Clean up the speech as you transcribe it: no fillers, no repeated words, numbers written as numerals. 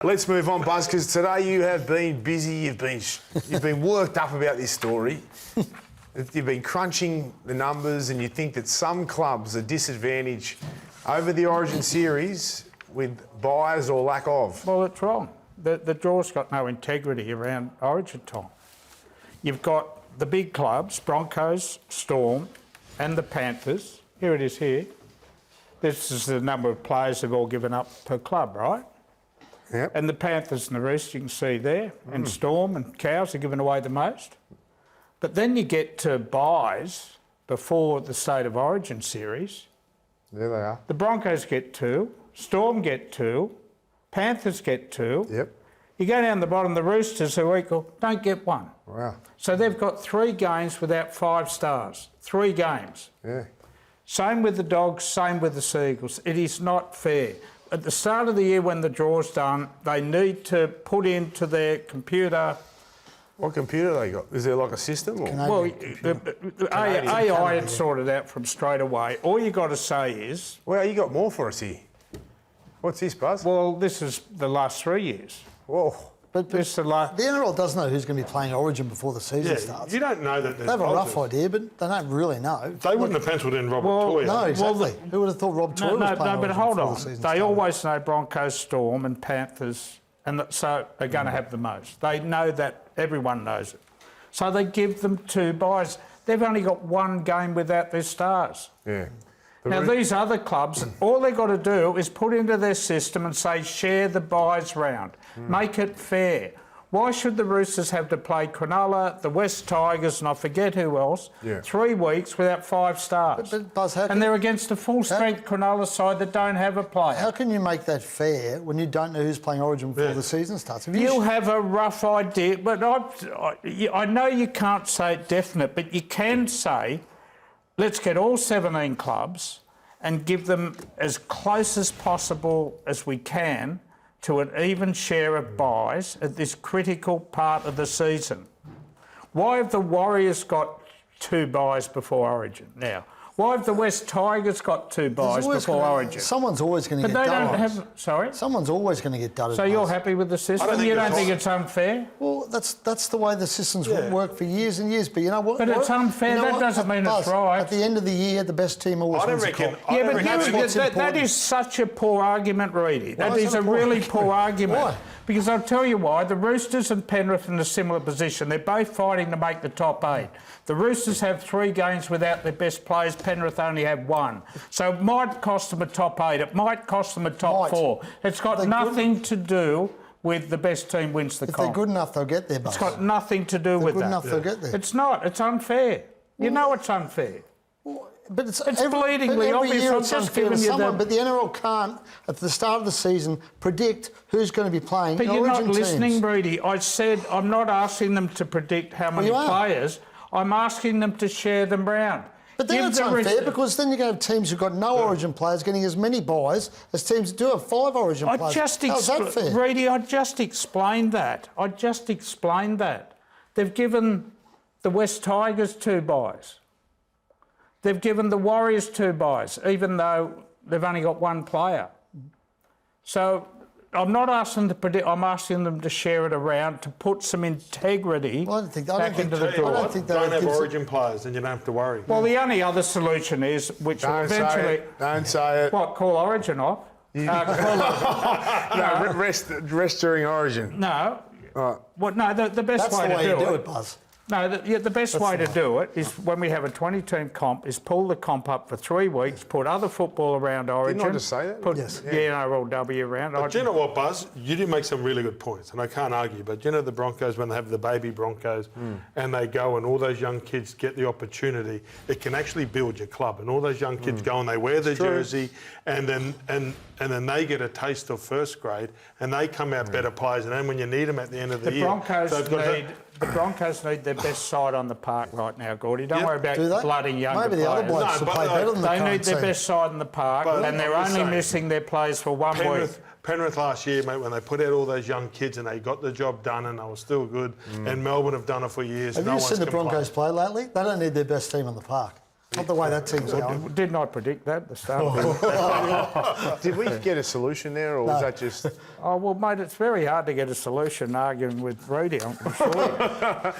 Let's move on, Buzz, because today you have been busy. You've been worked up about this story. You've been crunching the numbers, and you think that some clubs are disadvantaged over the Origin series with buys or lack of. Well, it's wrong. The draw's got no integrity around Origin time. You've got the big clubs, Broncos, Storm, and the Panthers. Here it is here. This is the number of players they've all given up per club, right? Yep. And the Panthers and the rest you can see there, and Storm and Cows are giving away the most. But then you get to buys before the State of Origin series. There they are. The Broncos get 2, Storm get 2, Panthers get 2. Yep. You go down the bottom, the Roosters are equal, don't get 1. Wow. So they've got 3 games without 5 stars. 3 games. Yeah. Same with the Dogs, same with the Seagulls. It is not fair. At the start of the year when the draw's done, they need to put into their computer... What computer they got? Is there like a system? Or? Well, the AI had sorted out from straight away. All you got to say is... Well, you got more for us here. What's this, Buzz? Well, this is the last 3 years. Whoa. But the NRL does know who's going to be playing Origin before the season starts. You don't know that. They have a rough idea, but they don't really know. They wouldn't have penciled in Robert Toy. No, exactly. Who would have thought Rob Toy was playing Origin but hold before on. the season They started? always know Broncos, Storm and Panthers, and so they're going to have the most. They know that. Everyone knows it. So they give them 2 buys. They've only got 1 game without their stars. Yeah. Now, these other clubs, all they've got to do is put into their system and say, share the buys round. Make it fair. Why should the Roosters have to play Cronulla, the West Tigers, and I forget who else, 3 weeks without 5 stars? But Buzz, how can, and they're against a full-strength Cronulla side that don't have a player. How can you make that fair when you don't know who's playing Origin before the season starts? You'll have a rough idea, but I know you can't say it definite, but you can say, let's get all 17 clubs and give them as close as possible as we can to an even share of buys at this critical part of the season. Why have the Warriors got 2 buys before Origin now? Why have the West Tigers got 2 buys before Origin? Someone's always going to get dudded. But they don't have... Sorry? Someone's always going to get dudded. So you're happy with the system? You don't think it's unfair? Well, that's the way the systems work for years and years. But you know what? But it's unfair. That doesn't mean it's right. At the end of the year, the best team always wins the comp. Yeah, but that is such a poor argument, Reedy. That is a really poor argument. Why? Because I'll tell you why. The Roosters and Penrith are in a similar position. They're both fighting to make the top 8. The Roosters have 3 games without their best players. Penrith only have 1. So it might cost them a top 8. It might cost them a top 4. It's got nothing to do with the best team wins the comp. If they're good enough, they'll get there, Buzz. It's got nothing to do with that. Good enough, they'll get there. It's not. It's unfair. You know it's unfair. But it's bleedingly obvious. Year I'm it's just unfair giving to you someone, but the NRL can't, at the start of the season, predict who's going to be playing But Origin you're not teams. listening, Breedy. I said I'm not asking them to predict how many players. I'm asking them to share them round. But then it's unfair because then you're going to have teams who've got no Origin players getting as many buys as teams that do have 5 Origin players. How's that fair? Reedy, I just explained that. They've given the West Tigers 2 buys. They've given the Warriors 2 buys, even though they've only got 1 player. So I'm not asking them to predict, I'm asking them to share it around to put some integrity back into the draw. I don't think don't have Origin players, then you don't have to worry. Well, the only other solution is, which will eventually... Don't say it. What, call Origin off? Rest during Origin. No. Well, no, the best way to do it, Buzz. No, the best way to do it is when we have a 20-team comp is pull the comp up for 3 weeks, put other football around Origin. Didn't I just say that? Put NRLW around. But do you know what, Buzz? You did make some really good points, and I can't argue, but you know the Broncos, when they have the baby Broncos and they go and all those young kids get the opportunity, it can actually build your club. And all those young kids go and they wear their jersey and then they get a taste of first grade and they come out better players. And then when you need them at the end of the year... The Broncos need their best side on the park right now, Gordy. Don't worry about blooding younger players. Maybe the other blokes will play better than the current They need their best side on the park, and they're only missing their players for 1 week. Penrith last year, mate, when they put out all those young kids and they got the job done and they were still good, and Melbourne have done it for years. Have you seen the Broncos play lately? They don't need their best team on the park. Not the way that team's going. Did not predict that at the start. Did we get a solution there, or was that just... Oh, well, mate, it's very hard to get a solution arguing with Rudy, I'm sure.